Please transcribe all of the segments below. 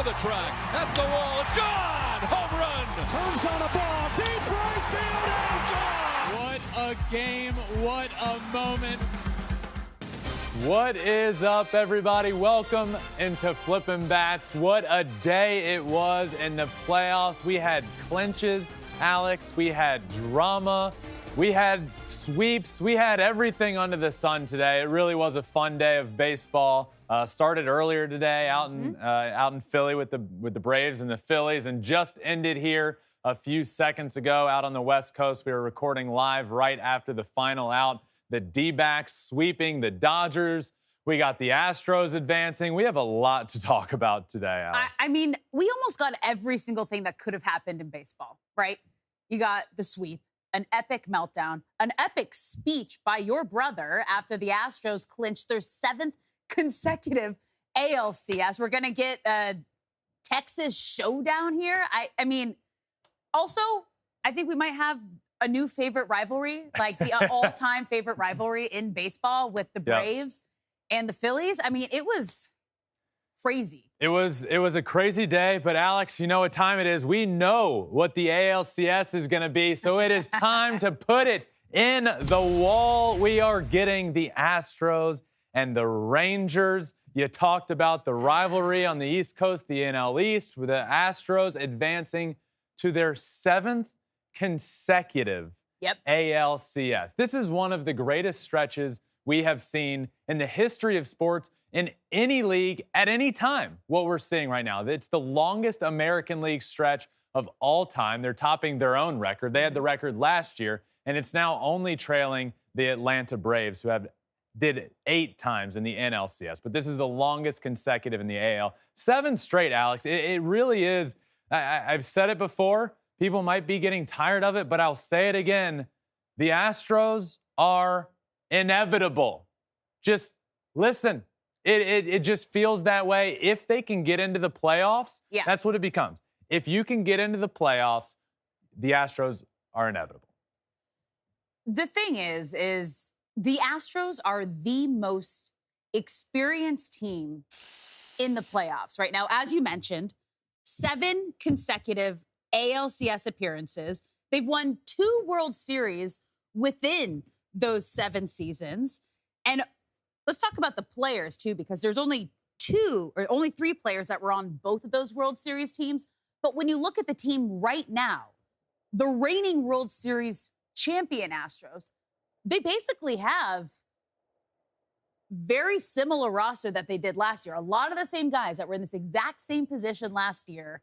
to the track, at the wall, it's gone! Home run! Turns on a ball, deep right field, and gone! What a game, what a moment. What is up, everybody? Welcome into Flippin' Bats. What a day it was in the playoffs. We had clinches, Alex. We had drama. We had sweeps. We had everything under the sun today. It really was a fun day of baseball. Started earlier today out in Philly with the Braves and the Phillies, and just ended here a few seconds ago out on the West Coast. We were recording live right after the final out. The D-backs sweeping the Dodgers. We got the Astros advancing. We have a lot to talk about today, Alex. I mean, we almost got every single thing that could have happened in baseball, right? You got the sweep, an epic meltdown, an epic speech by your brother after the Astros clinched their 7th consecutive ALCS. We're going to get a Texas showdown here. I mean, also, I think we might have a new favorite rivalry, like the all-time favorite rivalry in baseball with the Braves and the Phillies. I mean, it was crazy. It was a crazy day, but Alex, you know what time it is. We know what the ALCS is going to be, so it is time to put it in the wall. We are getting the Astros and the Rangers. You talked about the rivalry on the East Coast, the NL East, with the Astros advancing to their 7th consecutive ALCS. This is one of the greatest stretches we have seen in the history of sports in any league at any time. What we're seeing right now, it's the longest American League stretch of all time. They're topping their own record. They had the record last year, and it's now only trailing the Atlanta Braves, who did it 8 times in the NLCS. But this is the longest consecutive in the AL. 7 straight, Alex. It really is. I've said it before. People might be getting tired of it, but I'll say it again. The Astros are inevitable. Just listen. It just feels that way. If they can get into the playoffs, that's what it becomes. If you can get into the playoffs, the Astros are inevitable. The thing is the Astros are the most experienced team in the playoffs right now. As you mentioned, 7 consecutive ALCS appearances. They've won 2 World Series within those 7 seasons. And let's talk about the players, too, because there's only 3 players that were on both of those World Series teams. But when you look at the team right now, the reigning World Series champion Astros, they basically have very similar roster that they did last year. A lot of the same guys that were in this exact same position last year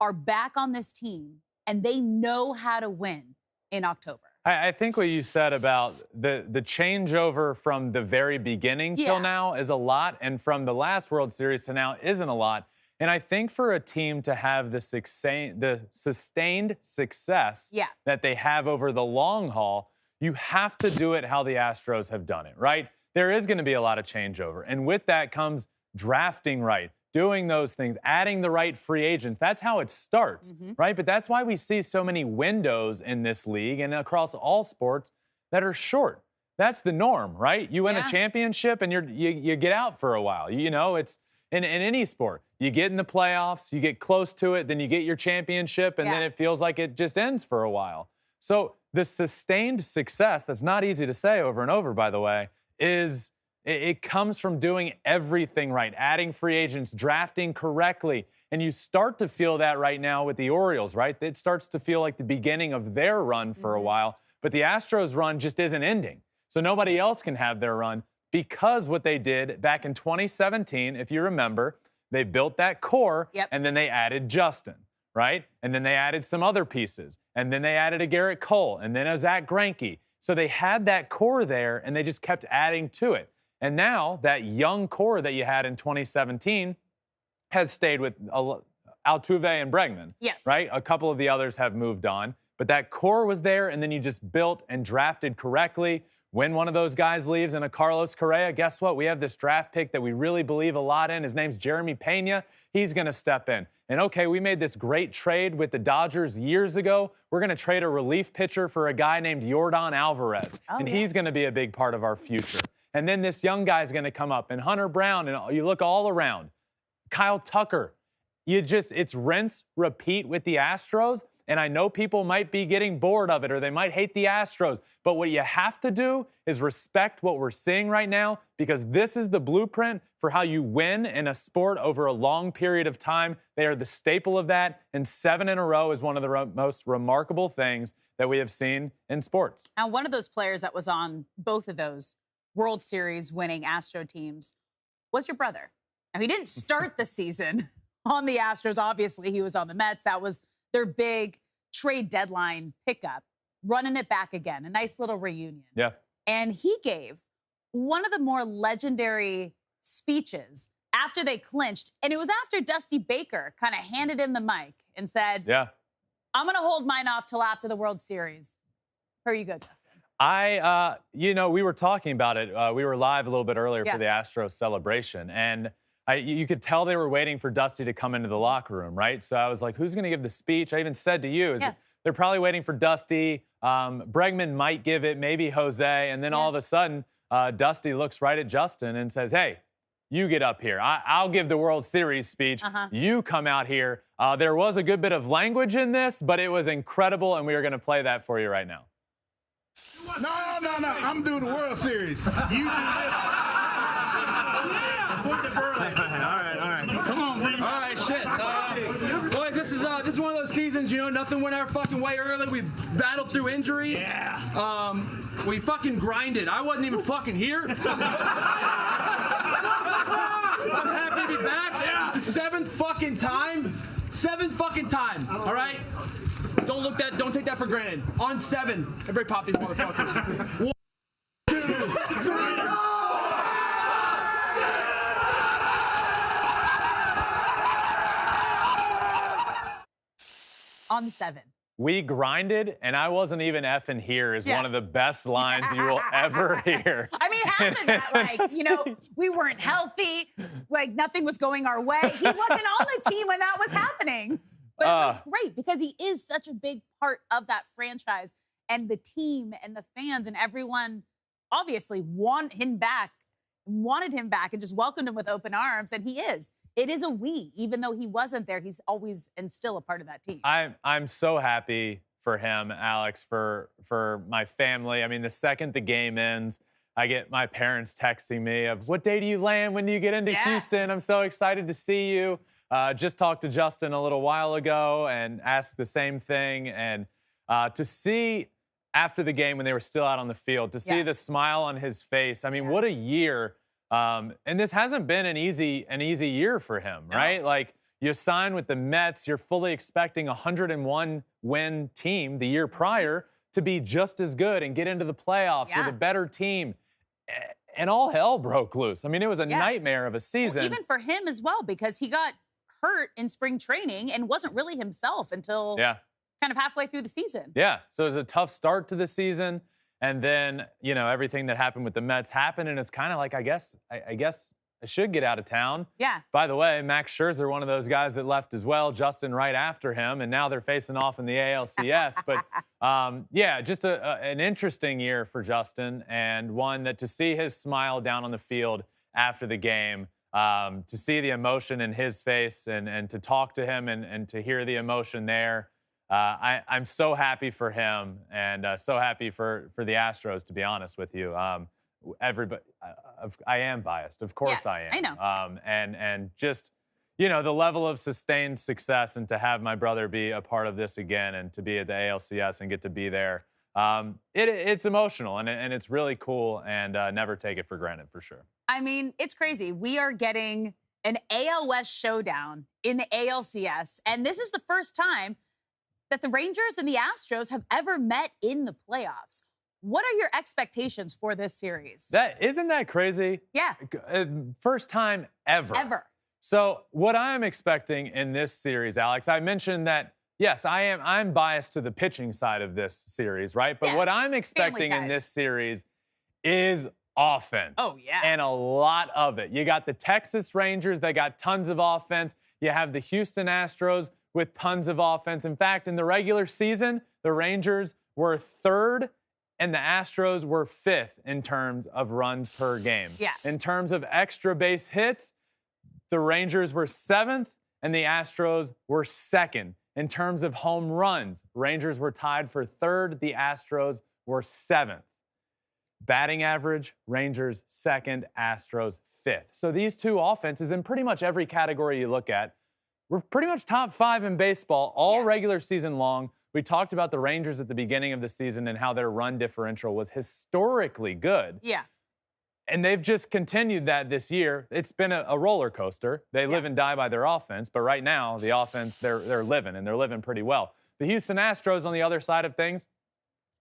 are back on this team, and they know how to win in October. I think what you said about the changeover from the very beginning till now is a lot, and from the last World Series to now isn't a lot. And I think for a team to have the sustained success that they have over the long haul, you have to do it how the Astros have done it, right? There is going to be a lot of changeover, and with that comes drafting right, doing those things, adding the right free agents. That's how it starts, right? But that's why we see so many windows in this league and across all sports that are short. That's the norm, right? You win a championship and you get out for a while. You know, it's in any sport. You get in the playoffs, you get close to it, then you get your championship, and then it feels like it just ends for a while. So the sustained success, that's not easy to say over and over, by the way, is it comes from doing everything right, adding free agents, drafting correctly. And you start to feel that right now with the Orioles, right? It starts to feel like the beginning of their run for a while. But the Astros run just isn't ending. So nobody else can have their run because what they did back in 2017, if you remember, they built that core and then they added Justin, right? And then they added some other pieces. And then they added a Garrett Cole and then a Zach Greinke. So they had that core there and they just kept adding to it. And now that young core that you had in 2017 has stayed with Altuve and Bregman. Right? A couple of the others have moved on. But that core was there, and then you just built and drafted correctly. When one of those guys leaves and a Carlos Correa, guess what? We have this draft pick that we really believe a lot in. His name's Jeremy Pena. He's going to step in. And okay, we made this great trade with the Dodgers years ago. We're going to trade a relief pitcher for a guy named Yordan Alvarez. He's going to be a big part of our future. And then this young guy's going to come up, and Hunter Brown, and you look all around. Kyle Tucker. it's rinse, repeat with the Astros. And I know people might be getting bored of it or they might hate the Astros. But what you have to do is respect what we're seeing right now, because this is the blueprint for how you win in a sport over a long period of time. They are the staple of that. And 7 in a row is one of the most remarkable things that we have seen in sports. Now, one of those players that was on both of those World Series winning Astro teams was your brother. Now, he didn't start the season on the Astros. Obviously, he was on the Mets. That was their big trade deadline pickup, running it back again, a nice little reunion. Yeah. And he gave one of the more legendary speeches after they clinched. And it was after Dusty Baker kind of handed him the mic and said, yeah, I'm going to hold mine off till after the World Series. Here you go, Justin. We were talking about it. We were live a little bit earlier Yeah. for the Astros celebration. And you could tell they were waiting for Dusty to come into the locker room, right? So I was like, who's going to give the speech? I even said to you, they're probably waiting for Dusty. Bregman might give it, maybe Jose. And then all of a sudden, Dusty looks right at Justin and says, hey, you get up here. I'll give the World Series speech. You come out here. There was a good bit of language in this, but it was incredible, and we are going to play that for you right now. No. I'm doing the World Series. You do this. Put the Verlander. All right. Come on, man. All right, shit. Boys, this is one of those seasons, nothing went our fucking way early. We battled through injuries. Yeah. We fucking grinded. I wasn't even fucking here. I'm happy to be back. Yeah. Seventh fucking time. All right? Don't take that for granted. On 7. Everybody pop these motherfuckers. 1, 2, 3. On 7. We grinded, and I wasn't even effing here is one of the best lines you will ever hear. I mean, half of that, we weren't healthy, nothing was going our way. He wasn't on the team when that was happening. But it was great because he is such a big part of that franchise, and the team and the fans and everyone obviously wanted him back and just welcomed him with open arms, and he is. It is a we. Even though he wasn't there, he's always and still a part of that team. I'm so happy for him, Alex, for my family. I mean, the second the game ends, I get my parents texting me of, what day do you land? When do you get into Houston? I'm so excited to see you. Just talked to Justin a little while ago and asked the same thing. And to see after the game when they were still out on the field, to see the smile on his face. I mean, what a year. And this hasn't been an easy year for him, right? Like, you sign with the Mets, you're fully expecting a 101 win team the year prior to be just as good and get into the playoffs with a better team. And all hell broke loose. I mean, it was a nightmare of a season. Well, even for him as well, because he got hurt in spring training and wasn't really himself until kind of halfway through the season. Yeah, so it was a tough start to the season. And then, everything that happened with the Mets happened, and it's kind of like, I guess I should get out of town. Yeah. By the way, Max Scherzer, one of those guys that left as well, Justin right after him, and now they're facing off in the ALCS. But, just an interesting year for Justin, and one that to see his smile down on the field after the game, to see the emotion in his face and to talk to him and to hear the emotion there. I'm so happy for him and so happy for the Astros, to be honest with you. Everybody, I am biased. Of course I am. I know. And just, the level of sustained success and to have my brother be a part of this again and to be at the ALCS and get to be there. It's emotional and it's really cool and never take it for granted for sure. I mean, it's crazy. We are getting an AL West showdown in the ALCS, and this is the first time that the Rangers and the Astros have ever met in the playoffs. What are your expectations for this series? Isn't that crazy? Yeah. First time ever. Ever. So what I'm expecting in this series, Alex, I mentioned that, yes, I'm biased to the pitching side of this series, right? But what I'm expecting in this series is offense. Oh, yeah. And a lot of it. You got the Texas Rangers, they got tons of offense. You have the Houston Astros with tons of offense. In fact, in the regular season, the Rangers were 3rd and the Astros were 5th in terms of runs per game. Yeah. In terms of extra base hits, the Rangers were 7th and the Astros were second. In terms of home runs, Rangers were tied for third. The Astros were seventh. Batting average, Rangers second, Astros fifth. So these two offenses, in pretty much every category you look at, were pretty much top 5 in baseball all regular season long. We talked about the Rangers at the beginning of the season and how their run differential was historically good. Yeah. And they've just continued that this year. It's been a roller coaster. They live and die by their offense, but right now the offense, they're living pretty well. The Houston Astros on the other side of things,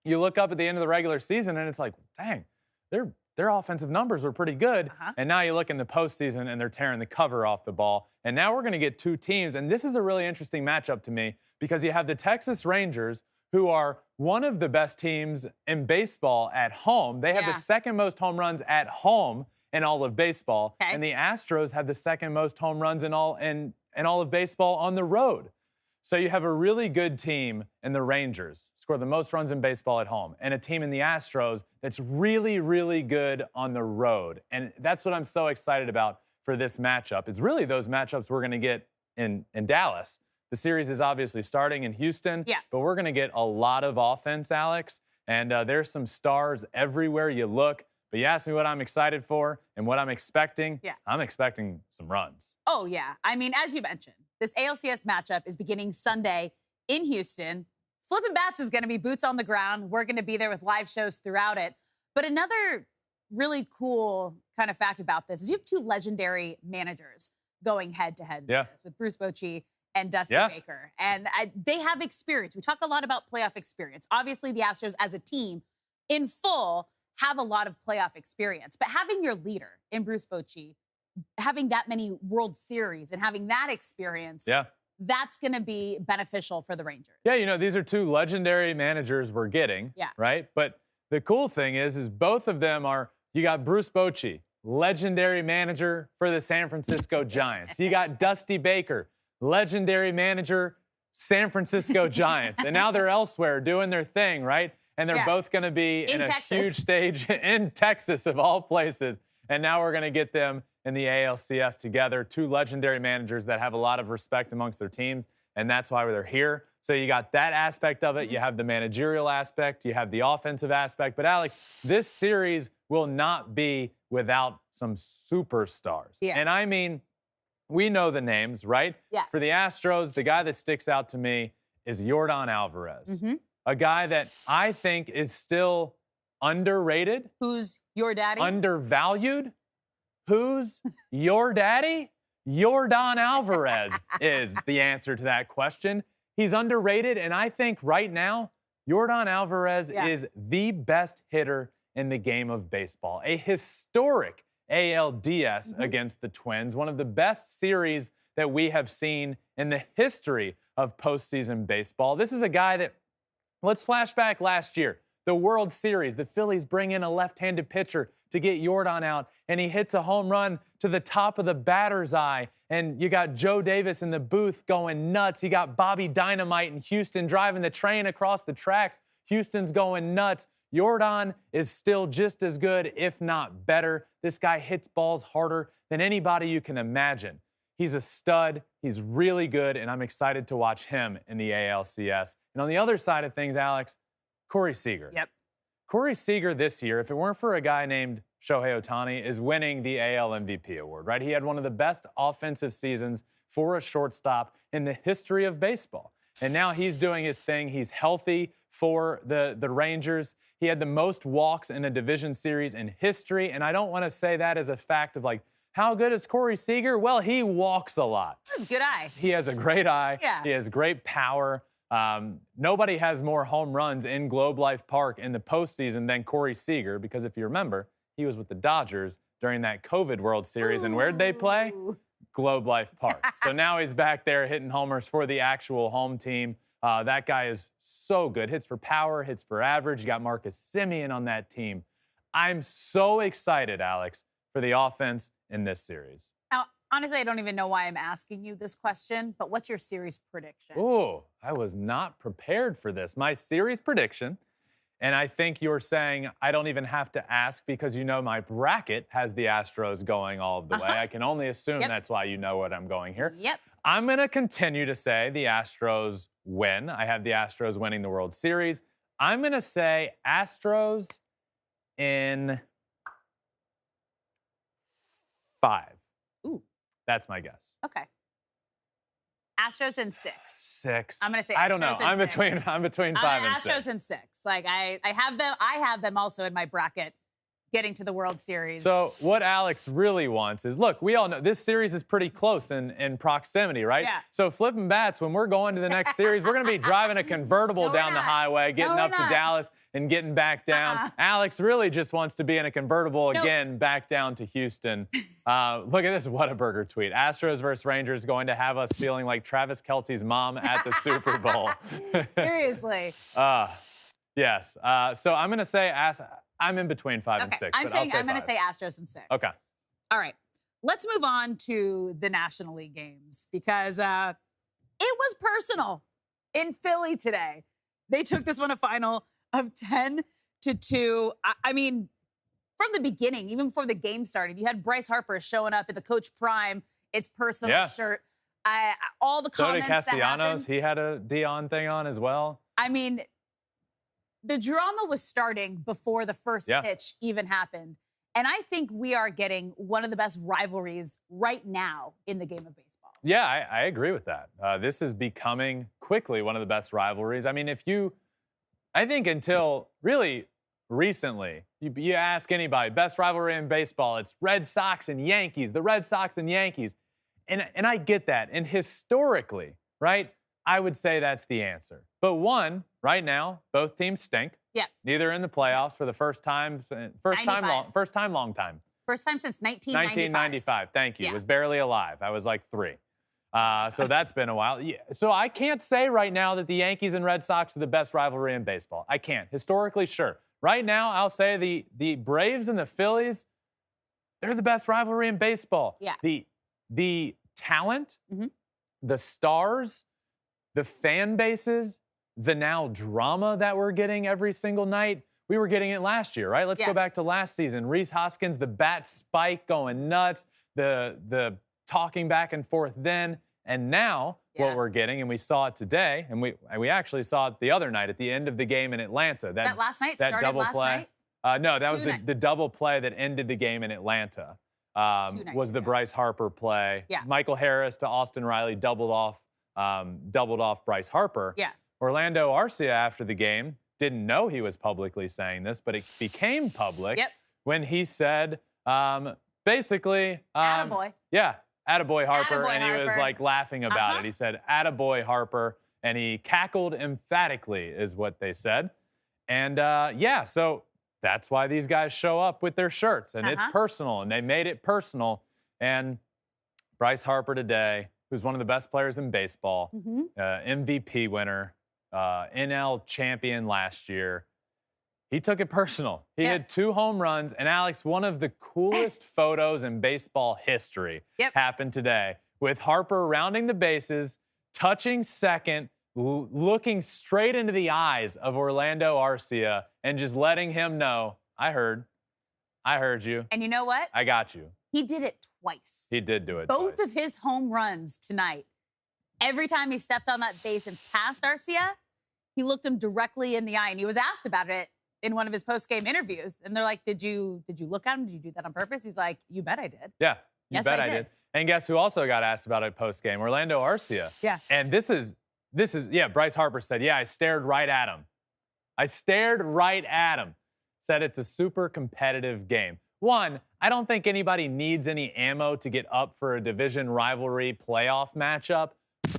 you look up at the end of the regular season and it's like, dang, their offensive numbers were pretty good. And now you look in the postseason and they're tearing the cover off the ball. And now we're going to get two teams. And this is a really interesting matchup to me because you have the Texas Rangers, who are one of the best teams in baseball at home. They have the second most home runs at home in all of baseball. And the Astros have the second most home runs in all of baseball on the road. So you have a really good team in the Rangers, score the most runs in baseball at home, and a team in the Astros that's really, really good on the road. And that's what I'm so excited about for this matchup. It's really those matchups we're going to get in Dallas. The series is obviously starting in Houston, but we're going to get a lot of offense, Alex, and there's some stars everywhere you look. But you asked me what I'm excited for and what I'm expecting. I'm expecting some runs. Oh, yeah. I mean, as you mentioned, this ALCS matchup is beginning Sunday in Houston. Flippin' Bats is going to be boots on the ground. We're going to be there with live shows throughout it. But another really cool kind of fact about this is you have two legendary managers going head-to-head with Bruce Bochy and Dusty Baker. And they have experience. We talk a lot about playoff experience. Obviously, the Astros as a team in full have a lot of playoff experience. But having your leader in Bruce Bochy, having that many World Series and having that experience, that's going to be beneficial for the Rangers. Yeah, you know, these are two legendary managers we're getting, right? But the cool thing is both of them are, you got Bruce Bochy, legendary manager for the San Francisco Giants. You got Dusty Baker, legendary manager, San Francisco Giants. And now they're elsewhere doing their thing, right? And they're both going to be in a huge stage in Texas, of all places. And now we're going to get them in the ALCS together. Two legendary managers that have a lot of respect amongst their teams, and that's why they're here. So you got that aspect of it. You have the managerial aspect. You have the offensive aspect. But, Alex, this series will not be without some superstars. And I mean, we know the names, right? For the Astros, the guy that sticks out to me is Yordan Alvarez, a guy that I think is still underrated. Who's your daddy? Undervalued. Who's your daddy? Yordan Alvarez is the answer to that question. He's underrated, and I think right now, Yordan Alvarez is the best hitter in the game of baseball. A historic ALDS against the Twins, one of the best series that we have seen in the history of postseason baseball. This is a guy that, let's flash back last year, the World Series. The Phillies bring in a left-handed pitcher to get Yordan out, and he hits a home run to the top of the batter's eye. And you got Joe Davis in the booth going nuts. You got Bobby Dynamite in Houston driving the train across the tracks. Houston's going nuts. Yordan is still just as good, if not better. This guy hits balls harder than anybody you can imagine. He's a stud. He's really good, and I'm excited to watch him in the ALCS. And on the other side of things, Alex, Corey Seager. Corey Seager this year, if it weren't for a guy named Shohei Ohtani, is winning the AL MVP award, right? He had one of the best offensive seasons for a shortstop in the history of baseball. And now he's doing his thing. He's healthy for the Rangers. He had the most walks in a division series in history. And I don't want to say that as a fact of like, how good is Corey Seager? Well, he walks a lot. That's a good eye. He has a great eye. He has great power. Nobody has more home runs in Globe Life Park in the postseason than Corey Seager, because if you remember, he was with the Dodgers during that COVID World Series. And where'd they play? Globe Life Park. So now he's back there hitting homers for the actual home team. That guy is so good. Hits for power, hits for average. You got Marcus Semien on that team. I'm so excited, Alex, for the offense in this series. Now, honestly, I don't even know why I'm asking you this question, but what's your series prediction? Ooh, I was not prepared for this. My series prediction, and I think you're saying I don't even have to ask because you know my bracket has the Astros going all of the way. I can only assume that's why you know what I'm going here. I'm going to continue to say the Astros win. I have the Astros winning the World Series. I'm going to say Astros in 5. Ooh. That's my guess. Okay. Astros in 6. 6. I'm gonna say I don't know. Astros in I'm 6. between 5 and 6. Astros in 6. Like I have them also in my bracket getting to the World Series. So what Alex really wants is, look, we all know this series is pretty close in proximity, right? Yeah. So flipping bats, when we're going to the next series, we're going to be driving a convertible No, down the we're not. highway, getting No, up we're to not. Dallas and getting back down. Alex really just wants to be in a convertible Nope. again, back down to Houston. Look at this Whataburger tweet. Astros versus Rangers going to have us feeling like Travis Kelce's mom at the Super Bowl. Seriously. Yes. So I'm going to say I'm in between 5 and 6. I'm going to say Astros in 6. Okay. All right. Let's move on to the National League games because it was personal in Philly today. They took this one a final of 10-2. I mean, from the beginning, even before the game started, you had Bryce Harper showing up in the Coach Prime, it's personal shirt. All the So did comments that Castellanos. happened, He had a Dion thing on as well. I mean, the drama was starting before the first pitch even happened. And I think we are getting one of the best rivalries right now in the game of baseball. Yeah, I agree with that. This is becoming quickly one of the best rivalries. I mean, I think until really recently, you ask anybody, best rivalry in baseball, it's Red Sox and Yankees, the Red Sox and Yankees. And I get that. And historically, right, I would say that's the answer. But one, right now, both teams stink. Yeah. Neither in the playoffs for the first time long time. First time since 1995. Thank you. Yeah. Was barely alive. I was like 3. So that's been a while. Yeah. So I can't say right now that the Yankees and Red Sox are the best rivalry in baseball. I can't. Historically, sure. Right now, I'll say the Braves and the Phillies, they're the best rivalry in baseball. Yeah. The talent, the stars, the fan bases, the now drama that we're getting every single night. We were getting it last year, right? Let's go back to last season. Reese Hoskins, the bat spike going nuts, the talking back and forth then. And now what we're getting, and we saw it today, and we actually saw it the other night at the end of the game in Atlanta. That last night? That Started double last play. night? No, that was the double play that ended the game in Atlanta. Was the Bryce Harper play. Yeah. Michael Harris to Austin Riley doubled off Bryce Harper. Yeah. Orlando Arcia after the game didn't know he was publicly saying this, but it became public when he said, basically, attaboy. Yeah, attaboy Harper, Attaboy and he was Harper. like laughing about it. He said, attaboy Harper, and he cackled emphatically is what they said. And so that's why these guys show up with their shirts, and it's personal, and they made it personal. And Bryce Harper today, who's one of the best players in baseball, MVP winner, NL champion last year, he took it personal. He had 2 home runs, and Alex, one of the coolest photos in baseball history happened today with Harper rounding the bases, touching second, looking straight into the eyes of Orlando Arcia and just letting him know, I heard you. And you know what? I got you. He did it twice. He did do it Both twice. of his home runs tonight, every time he stepped on that base and passed Arcia, he looked him directly in the eye. And he was asked about it in one of his post-game interviews. And they're like, did you look at him? Did you do that on purpose? He's like, you bet I did. Yeah, you Yes, bet I I did. did. And guess who also got asked about it post-game? Orlando Arcia. Yeah. And this is, Bryce Harper said, I stared right at him. Said it's a super competitive game. One, I don't think anybody needs any ammo to get up for a division rivalry playoff matchup.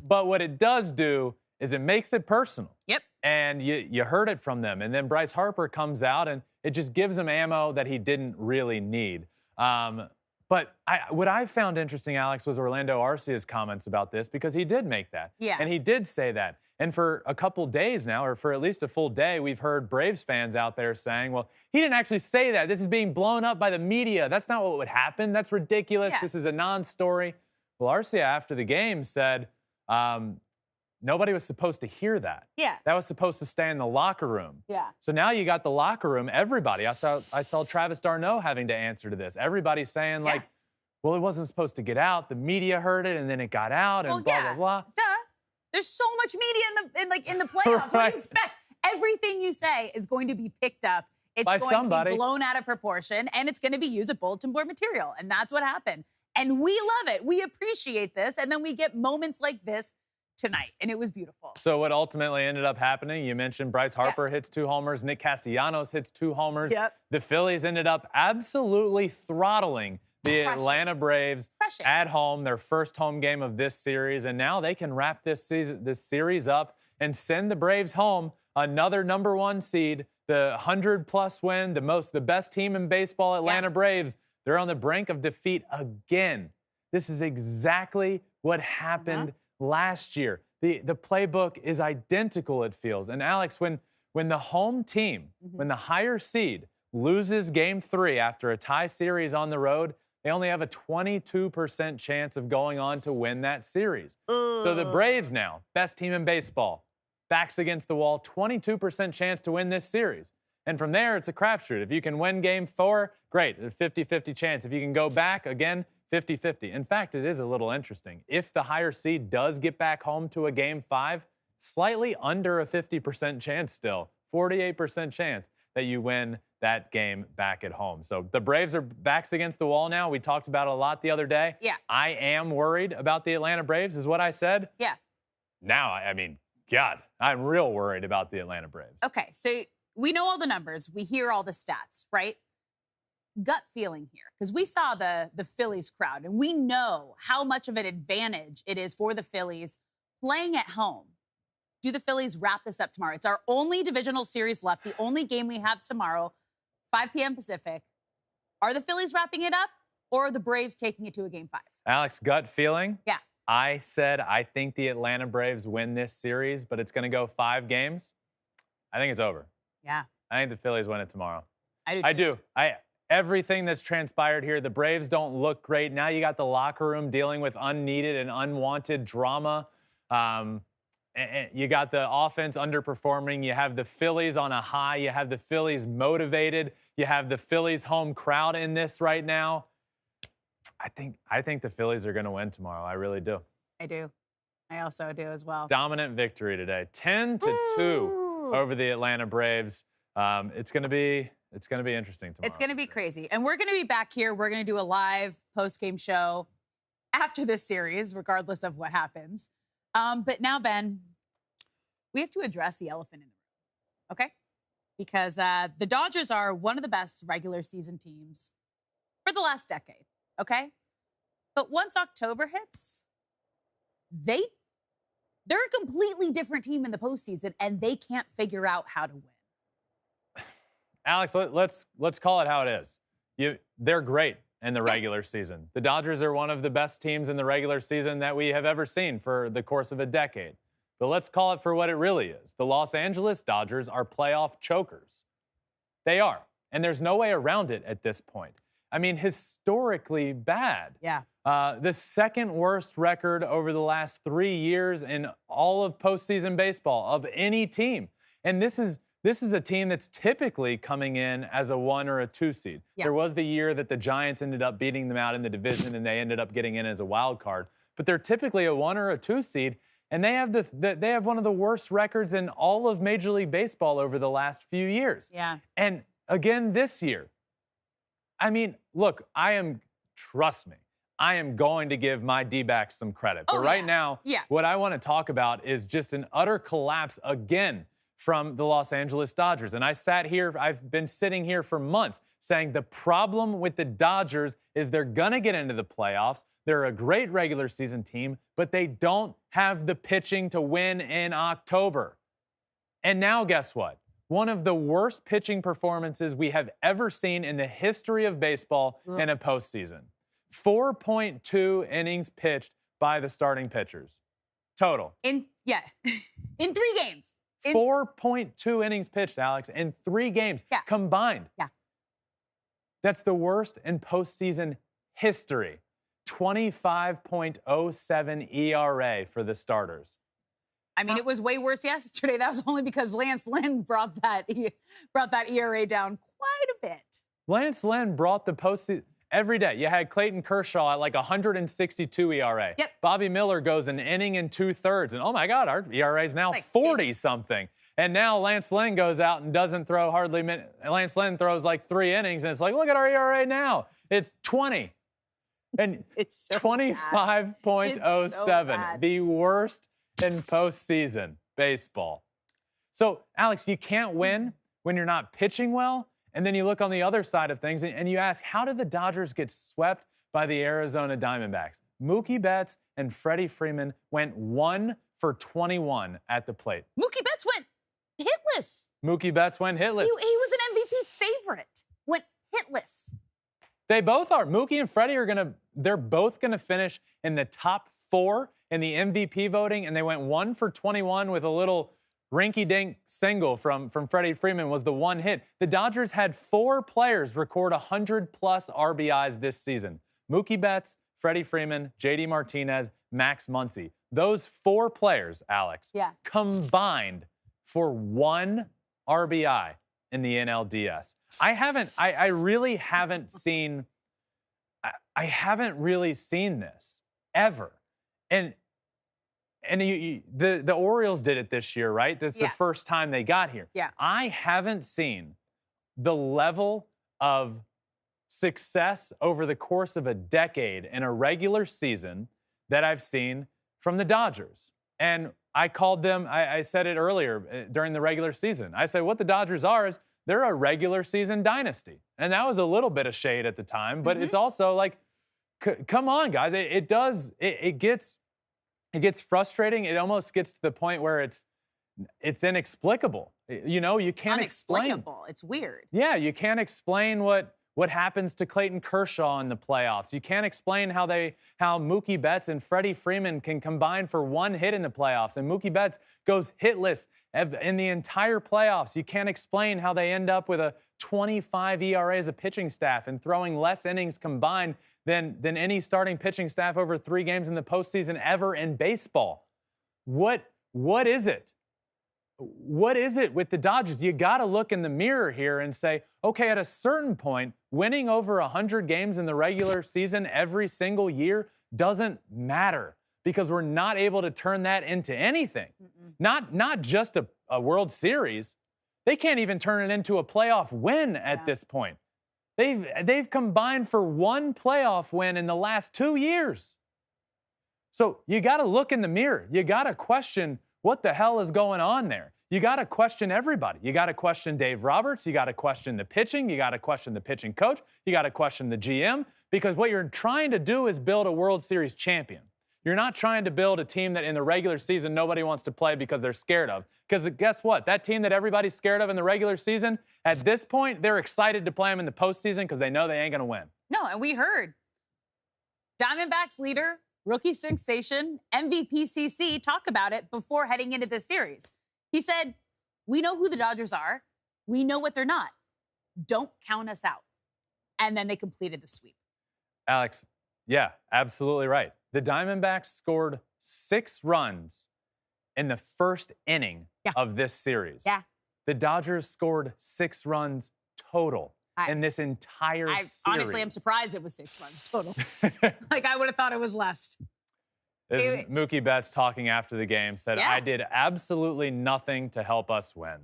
But what it does do is it makes it personal. Yep. And you heard it from them. And then Bryce Harper comes out, and it just gives him ammo that he didn't really need. But what I found interesting, Alex, was Orlando Arcia's comments about this, because he did make that. Yeah. And he did say that. And for a couple days now, or for at least a full day, we've heard Braves fans out there saying, well, he didn't actually say that. This is being blown up by the media. That's not what would happen. That's ridiculous. Yeah. This is a non-story. Well, Arcia, after the game, said nobody was supposed to hear that. Yeah. That was supposed to stay in the locker room. Yeah. So now you got the locker room, everybody. I saw Travis d'Arnaud having to answer to this. Everybody's saying, like, Well, it wasn't supposed to get out. The media heard it, and then it got out, and blah, blah. Duh. There's so much media in the playoffs. What do you expect? Everything you say is going to be picked up. It's By going somebody. to be blown out of proportion, and it's going to be used as bulletin board material. And that's what happened. And we love it. We appreciate this. And then we get moments like this tonight, and it was beautiful. So what ultimately ended up happening, you mentioned Bryce Harper hits 2 homers. Nick Castellanos hits 2 homers. Yep. The Phillies ended up absolutely throttling the Atlanta Braves at home, their first home game of this series. And now they can wrap this series up and send the Braves home, another #1 seed, the 100+ win, the best team in baseball, Atlanta Braves. They're on the brink of defeat again. This is exactly what happened last year. The playbook is identical, it feels. And Alex, when the home team, when the higher seed loses game 3 after a tie series on the road, they only have a 22% chance of going on to win that series. So the Braves now, best team in baseball, backs against the wall, 22% chance to win this series. And from there, it's a crapshoot. If you can win game 4, great, a 50-50 chance. If you can go back, again, 50-50. In fact, it is a little interesting. If the higher seed does get back home to a game 5, slightly under a 50% chance still, 48% chance that you win that game back at home. So the Braves are backs against the wall now. We talked about it a lot the other day. Yeah. I am worried about the Atlanta Braves, is what I said. Yeah. Now, I mean, God, I'm real worried about the Atlanta Braves. Okay, so we know all the numbers. We hear all the stats, right? Gut feeling here, because we saw the Phillies crowd, and we know how much of an advantage it is for the Phillies playing at home. Do the Phillies wrap this up tomorrow? It's our only divisional series left, the only game we have tomorrow, 5 p.m. Pacific. Are the Phillies wrapping it up, or are the Braves taking it to a game 5? Alex, gut feeling? Yeah. I said I think the Atlanta Braves win this series, but it's going to go 5 games. I think it's over. Yeah. I think the Phillies win it tomorrow. I do. Everything that's transpired here, the Braves don't look great. Now you got the locker room dealing with unneeded and unwanted drama. And you got the offense underperforming. You have the Phillies on a high. You have the Phillies motivated. You have the Phillies home crowd in this right now. I think the Phillies are going to win tomorrow. I really do. I do. I also do as well. Dominant victory today, 10-2 over the Atlanta Braves. It's going to be interesting tomorrow. It's going to be crazy. And we're going to be back here. We're going to do a live post-game show after this series, regardless of what happens. But now, Ben, we have to address the elephant in the room, okay? Because the Dodgers are one of the best regular season teams for the last decade, okay? But once October hits, they're a completely different team in the postseason, and they can't figure out how to win. Alex, let's call it how it is. They're great in the regular season. The Dodgers are one of the best teams in the regular season that we have ever seen for the course of a decade. But let's call it for what it really is. The Los Angeles Dodgers are playoff chokers. They are. And there's no way around it at this point. I mean, historically bad. Yeah. The second worst record over the last 3 years in all of postseason baseball of any team. And this is a team that's typically coming in as a 1 or a 2 seed. Yeah. There was the year that the Giants ended up beating them out in the division and they ended up getting in as a wild card. But they're typically a 1 or a 2 seed, and they have one of the worst records in all of Major League Baseball over the last few years. Yeah. And again this year. I mean, look, trust me, I am going to give my D-backs some credit. But right now, what I want to talk about is just an utter collapse again from the Los Angeles Dodgers. And I've been sitting here for months saying the problem with the Dodgers is they're going to get into the playoffs. They're a great regular season team, but they don't have the pitching to win in October. And now guess what? One of the worst pitching performances we have ever seen in the history of baseball in a postseason. 4.2 innings pitched by the starting pitchers. Total. In 3 games. 4.2 innings pitched, Alex, in 3 games combined. Yeah. That's the worst in postseason history. 25.07 ERA for the starters. I mean, it was way worse yesterday. That was only because Lance Lynn brought that ERA down quite a bit. Lance Lynn brought the postseason. Every day. You had Clayton Kershaw at like 162 ERA. Yep. Bobby Miller goes an inning and 2/3. And oh my God, our ERA is now like 40-something. And now Lance Lynn goes out and doesn't throw hardly Lance Lynn throws like 3 innings, and it's like, look at our ERA now. It's 20. And It's so 25.07, the worst in postseason baseball. So, Alex, you can't win when you're not pitching well. And then you look on the other side of things and you ask, how did the Dodgers get swept by the Arizona Diamondbacks? Mookie Betts and Freddie Freeman went 1 for 21 at the plate. Mookie Betts went hitless. Mookie Betts went hitless. He was an MVP favorite. Went hitless. They both are. Mookie and Freddie they're both gonna finish in the top 4 in the MVP voting, and they went 1 for 21 with a little rinky-dink single from Freddie Freeman was the one hit. The Dodgers had 4 players record 100-plus RBIs this season. Mookie Betts, Freddie Freeman, J.D. Martinez, Max Muncy. Those 4 players, Alex, combined for 1 RBI in the NLDS. I haven't really seen this ever. And the Orioles did it this year, right? That's the first time they got here. Yeah. I haven't seen the level of success over the course of a decade in a regular season that I've seen from the Dodgers. And I called them, I said it earlier during the regular season. I said what the Dodgers are is they're a regular season dynasty. And that was a little bit of shade at the time, but it's also like, come on, guys. It gets frustrating. It almost gets to the point where it's inexplicable. You know, you can't explain. Unexplainable. It's weird. Yeah, you can't explain what happens to Clayton Kershaw in the playoffs. You can't explain how Mookie Betts and Freddie Freeman can combine for 1 hit in the playoffs, and Mookie Betts goes hitless in the entire playoffs. You can't explain how they end up with a 25 ERA as a pitching staff and throwing less innings combined than any starting pitching staff over 3 games in the postseason ever in baseball. What is it? What is it with the Dodgers? You got to look in the mirror here and say, okay, at a certain point, winning over 100 games in the regular season every single year doesn't matter because we're not able to turn that into anything. Not just a World Series. They can't even turn it into a playoff win at this point. They've combined for 1 playoff win in the last 2 years. So you got to look in the mirror. You got to question what the hell is going on there. You got to question everybody. You got to question Dave Roberts. You got to question the pitching. You got to question the pitching coach. You got to question the GM because what you're trying to do is build a World Series champion. You're not trying to build a team that in the regular season nobody wants to play because they're scared of. Because guess what? That team that everybody's scared of in the regular season, at this point, they're excited to play them in the postseason because they know they ain't going to win. No, and we heard Diamondbacks leader, rookie sensation, MVP CC talk about it before heading into this series. He said, we know who the Dodgers are. We know what they're not. Don't count us out. And then they completed the sweep. Alex, yeah, absolutely right. The Diamondbacks scored 6 runs in the first inning of this series. Yeah. The Dodgers scored 6 runs total in this entire series. Honestly, I'm surprised it was 6 runs total. Like, I would have thought it was less. Mookie Betts talking after the game said, I did absolutely nothing to help us win.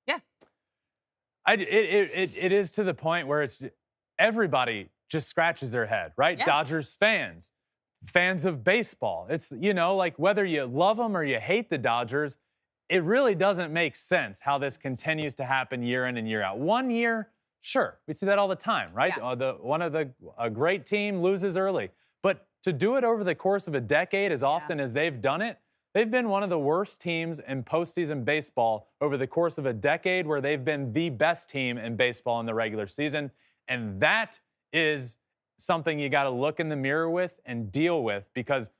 Yeah. It is to the point where it's everybody just scratches their head, right? Yeah. Dodgers fans of baseball. It's, you know, like whether you love them or you hate the Dodgers, it really doesn't make sense how this continues to happen year in and year out. 1 year, sure, we see that all the time, right? Yeah. A great team loses early. But to do it over the course of a decade as often as they've done it, they've been one of the worst teams in postseason baseball over the course of a decade where they've been the best team in baseball in the regular season. And that is something you got to look in the mirror with and deal with because,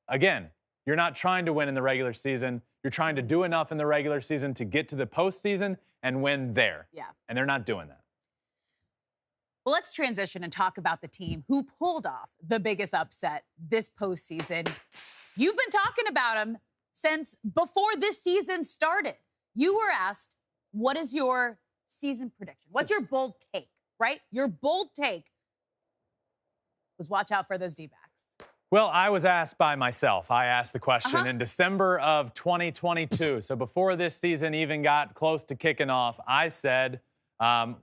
again, you're not trying to win in the regular season. You're trying to do enough in the regular season to get to the postseason and win there. Yeah. And they're not doing that. Well, let's transition and talk about the team who pulled off the biggest upset this postseason. You've been talking about them since before this season started. You were asked, what is your season prediction? What's your bold take, right? Your bold take was watch out for those D-backs. Well, I was asked by myself. I asked the question in December of 2022. So before this season even got close to kicking off, I said,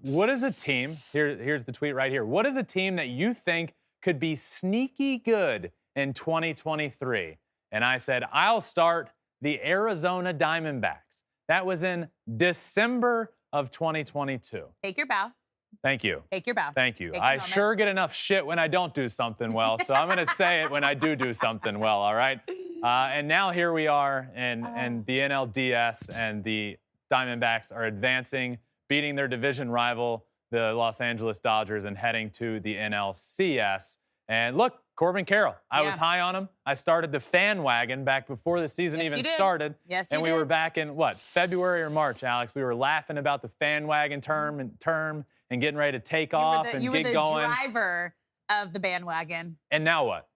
what is a team, here's the tweet right here. What is a team that you think could be sneaky good in 2023? And I said, I'll start the Arizona Diamondbacks. That was in December of 2022. Take your bow. Thank you. Take your bow. Thank you. Take I your moment. sure get enough shit when I don't do something well, so I'm going to say it when I do something well, all right? And now here we are in the NLDS, and the Diamondbacks are advancing, beating their division rival, the Los Angeles Dodgers, and heading to the NLCS. And look, Corbin Carroll, I was high on him. I started the fan wagon back before the season even started. Yes, and we were back in, what, February or March, Alex? We were laughing about the fan wagon term and getting ready to take off and get going. You were the driver of the bandwagon. And now what?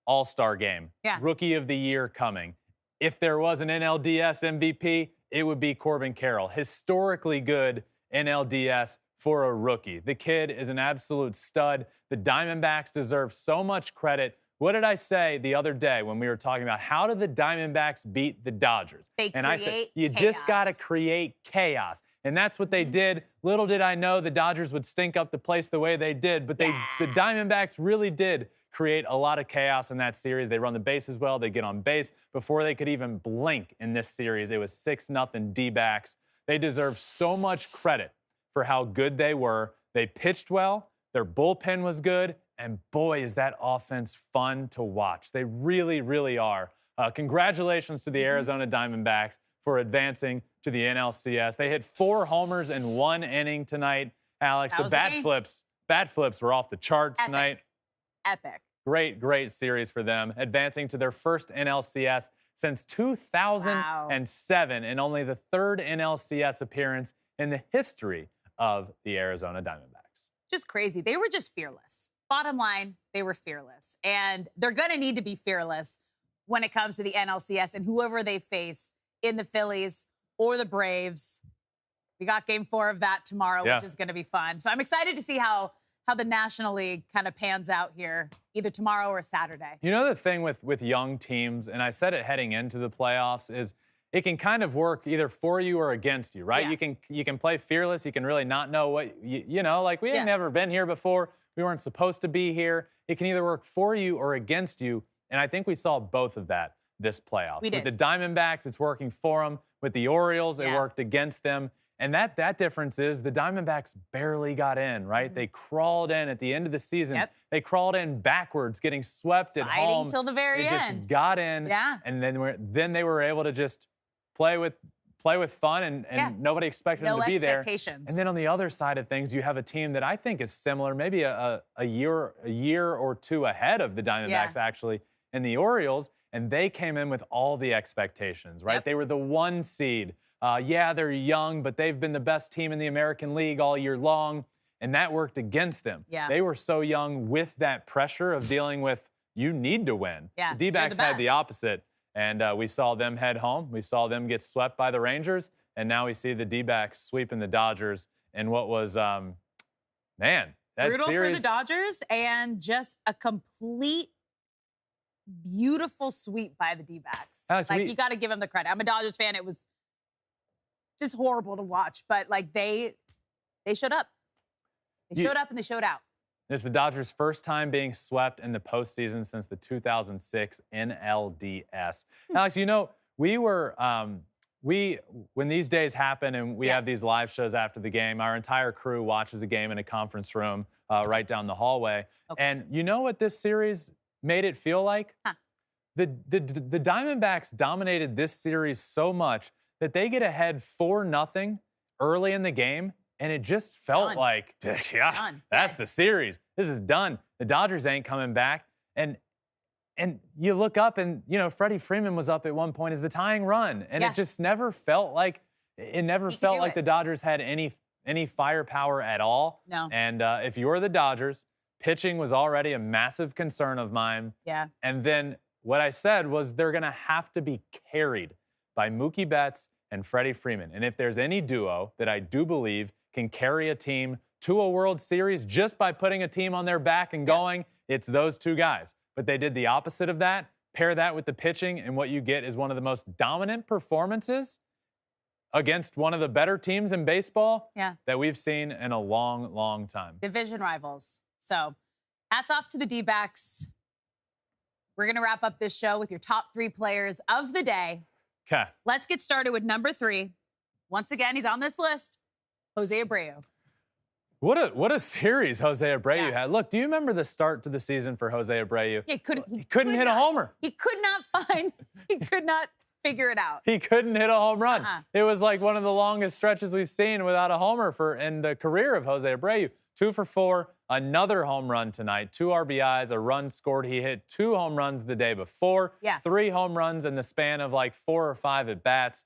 All-Star game. Yeah. Rookie of the Year coming. If there was an NLDS MVP, it would be Corbin Carroll. Historically good NLDS for a rookie. The kid is an absolute stud. The Diamondbacks deserve so much credit. What did I say the other day when we were talking about how did the Diamondbacks beat the Dodgers? I said, you just got to create chaos. And that's what they did. Little did I know the Dodgers would stink up the place the way they did. But the Diamondbacks really did create a lot of chaos in that series. They run the bases well. They get on base. Before they could even blink in this series, it was 6-0 D-backs. They deserve so much credit for how good they were. They pitched well. Their bullpen was good. And boy, is that offense fun to watch. They really, really are. Congratulations to the Arizona Diamondbacks for advancing to the NLCS. They hit 4 homers in 1 inning tonight, Alex. The bat flips were off the charts tonight. Epic. Great series for them, advancing to their first NLCS since 2007 and only the 3rd NLCS appearance in the history of the Arizona Diamondbacks. Just crazy. They were just fearless. Bottom line, they were fearless. And they're going to need to be fearless when it comes to the NLCS and whoever they face in the Phillies or the Braves. We got game 4 of that tomorrow, which is going to be fun. So I'm excited to see how the National League kind of pans out here, either tomorrow or Saturday. You know, the thing with young teams, and I said it heading into the playoffs, is it can kind of work either for you or against you, right? Yeah. You can play fearless. You can really not know what, you know, like we had never been here before. We weren't supposed to be here. It can either work for you or against you. And I think we saw both of that this playoffs. We did. With the Diamondbacks, it's working for them. With the Orioles, it worked against them. And that difference is the Diamondbacks barely got in, right? They crawled in at the end of the season. They crawled in backwards, getting swept at home. Fighting till the very end. They just got in. And then they were able to just play with fun, and nobody expected them to be there. And then on the other side of things, you have a team that I think is similar, maybe a year or 2 ahead of the Diamondbacks actually, and the Orioles, and they came in with all the expectations, right? They were the 1 seed. They're young, but they've been the best team in the American League all year long, and that worked against them. They were so young with that pressure of dealing with, you need to win. The D-backs had the opposite. And we saw them head home. We saw them get swept by the Rangers. And now we see the D-backs sweeping the Dodgers in what was, that brutal series. For the Dodgers, and just a complete beautiful sweep by the D-backs. Alex, you got to give them the credit. I'm a Dodgers fan. It was just horrible to watch. But, they showed up. They showed up and they showed out. It's the Dodgers' first time being swept in the postseason since the 2006 NLDS. Alex, you know, when these days happen and we have these live shows after the game, our entire crew watches a game in a conference room right down the hallway. And you know what this series made it feel like? The Diamondbacks dominated this series so much that they get ahead 4-0 early in the game. And it just felt like, that's the series. This is done. The Dodgers ain't coming back. And you look up and, you know, Freddie Freeman was up at one point as the tying run. And it just never felt like, the Dodgers had any firepower at all. No. And if you're the Dodgers, pitching was already a massive concern of mine. And then what I said was they're going to have to be carried by Mookie Betts and Freddie Freeman. And if there's any duo that I do believe can carry a team to a World Series just by putting a team on their back and going, It's those two guys. But they did the opposite of that. Pair that with the pitching, and what you get is one of the most dominant performances against one of the better teams in baseball that we've seen in a long, long time. Division rivals. So hats off to the D-backs. We're going to wrap up this show with your top 3 players of the day. Okay. Let's get started with number 3. Once again, he's on this list, Jose Abreu. What a series Jose Abreu had. Look, do you remember the start to the season for Jose Abreu? Yeah, he couldn't hit a homer. He could not figure it out. He couldn't hit a home run. It was like one of the longest stretches we've seen without a homer in the career of Jose Abreu. 2 for 4, another home run tonight, 2 RBIs, a run scored. He hit 2 home runs the day before, 3 home runs in the span of like 4 or 5 at bats.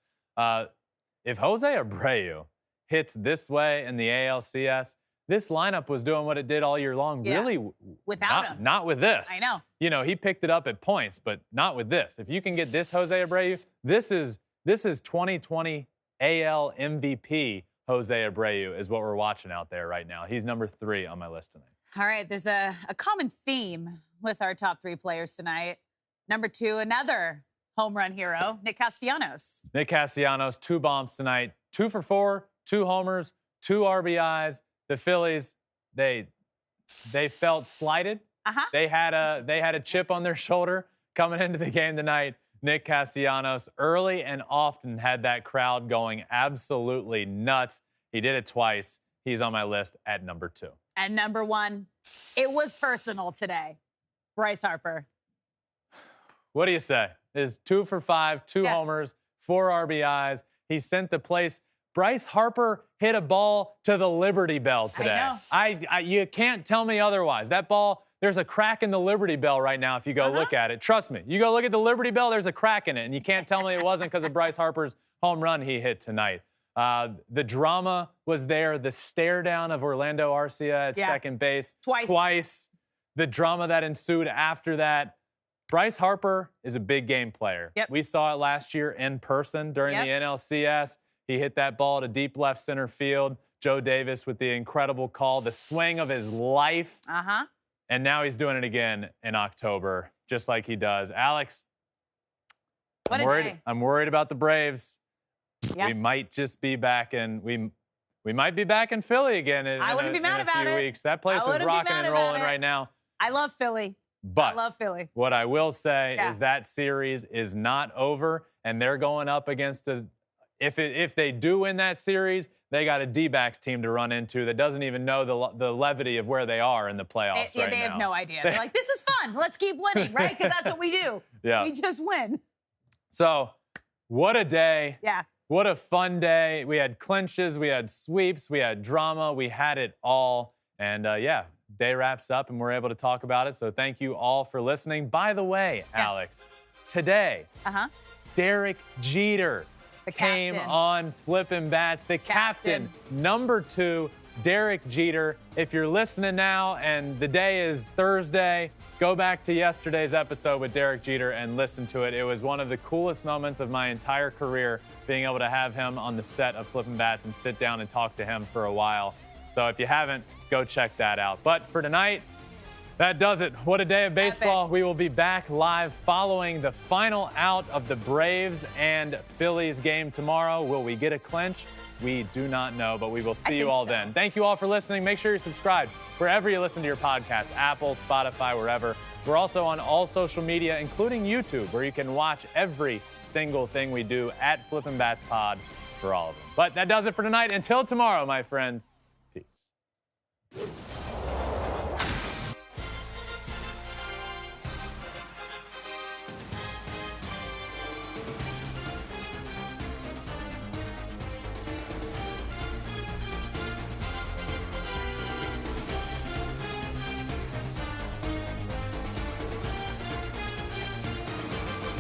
If Jose Abreu hits this way in the ALCS, this lineup was doing what it did all year long. Really, without him. Not with this. I know. You know, he picked it up at points, but not with this. If you can get this Jose Abreu, this is 2020 AL MVP Jose Abreu is what we're watching out there right now. He's number 3 on my list tonight. All right, there's a common theme with our top 3 players tonight. Number 2, another home run hero, Nick Castellanos. Nick Castellanos, 2 bombs tonight, 2 for 4, 2 homers, 2 RBIs. The Phillies, they felt slighted. They had a chip on their shoulder coming into the game tonight. Nick Castellanos early and often had that crowd going absolutely nuts. He did it twice. He's on my list at number 2. And number 1, it was personal today, Bryce Harper. What do you say? Is 2 for 5, 2 homers, 4 RBIs. He sent the place. Bryce Harper hit a ball to the Liberty Bell today. I know. You can't tell me otherwise. That ball, there's a crack in the Liberty Bell right now if you go look at it. Trust me. You go look at the Liberty Bell, there's a crack in it, and you can't tell me it wasn't because of Bryce Harper's home run he hit tonight. The drama was there. The stare down of Orlando Arcia at second base. Twice. The drama that ensued after that. Bryce Harper is a big game player. We saw it last year in person during the NLCS. He hit that ball to deep left center field. Joe Davis with the incredible call, the swing of his life. And now he's doing it again in October, just like he does. Alex, I'm worried about the Braves. We might just be back in we might be back in Philly again in a few weeks. That place is rocking and rolling right now. I love Philly. But I love Philly. What I will say is that series is not over, and they're going up against if they do win that series, they got a D-backs team to run into that doesn't even know the levity of where they are in the playoffs right now. They have no idea. They're like, this is fun. Let's keep winning, right? Because that's what we do. We just win. So, what a day. Yeah. What a fun day. We had clinches, we had sweeps, we had drama, we had it all. And day wraps up and we're able to talk about it. So thank you all for listening. By the way, Alex, today, Derek Jeter came on Flippin' Bats. The captain, number 2, Derek Jeter. If you're listening now and the day is Thursday, go back to yesterday's episode with Derek Jeter and listen to it. It was one of the coolest moments of my entire career, being able to have him on the set of Flippin' Bats and sit down and talk to him for a while. So if you haven't, go check that out. But for tonight, that does it. What a day of baseball. We will be back live following the final out of the Braves and Phillies game tomorrow. Will we get a clinch? We do not know, but we will see you all then. Thank you all for listening. Make sure you're subscribed wherever you listen to your podcasts, Apple, Spotify, wherever. We're also on all social media, including YouTube, where you can watch every single thing we do at Flippin' Bats Pod for all of them. But that does it for tonight. Until tomorrow, my friends,